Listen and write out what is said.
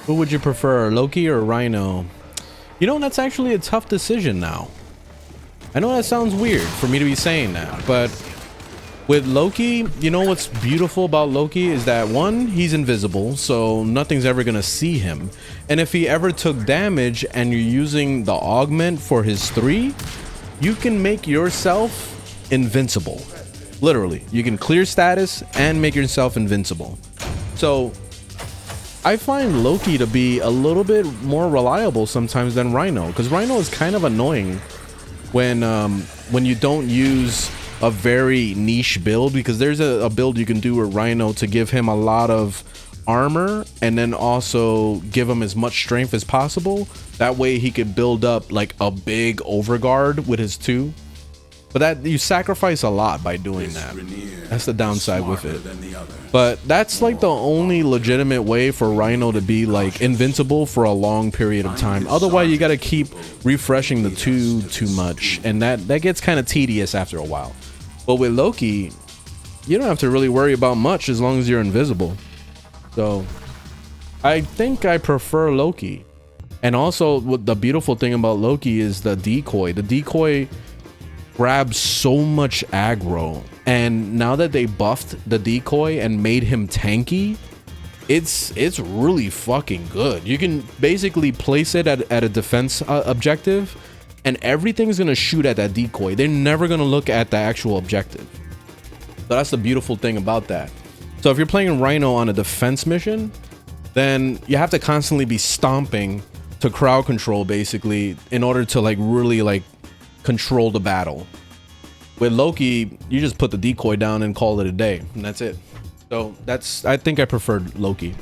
Who would you prefer, Loki or Rhino? You know, that's actually a tough decision now. I know that sounds weird for me to be saying that, but with Loki, you know what's beautiful about Loki is that one, he's invisible, so nothing's ever gonna see him. And if he ever took damage and you're using the augment for his 3, you can make yourself invincible. Literally, you can clear status and make yourself invincible. So I find Loki to be a little bit more reliable sometimes than Rhino, because Rhino is kind of annoying when you don't use a very niche build, because there's a build you can do with Rhino to give him a lot of armor and then also give him as much strength as possible. That way he could build up like a big overguard with his 2. But that you sacrifice a lot by doing that. That's the downside with it. But that's like the only legitimate way for Rhino to be like invincible for a long period of time. Otherwise you got to keep refreshing the 2 too much, and that gets kind of tedious after a while. But with Loki, you don't have to really worry about much as long as you're invisible. So I think I prefer Loki. And also what the beautiful thing about Loki is the decoy. The decoy grabs so much aggro, and now that they buffed the decoy and made him tanky, it's really fucking good. You can basically place it at a defense objective, and everything's gonna shoot at that decoy. They're never gonna look at the actual objective. So that's the beautiful thing about that. So if you're playing Rhino on a defense mission, then you have to constantly be stomping to crowd control basically in order to like really like control the battle. With Loki, you just put the decoy down and call it a day, and that's it. So I think I preferred Loki.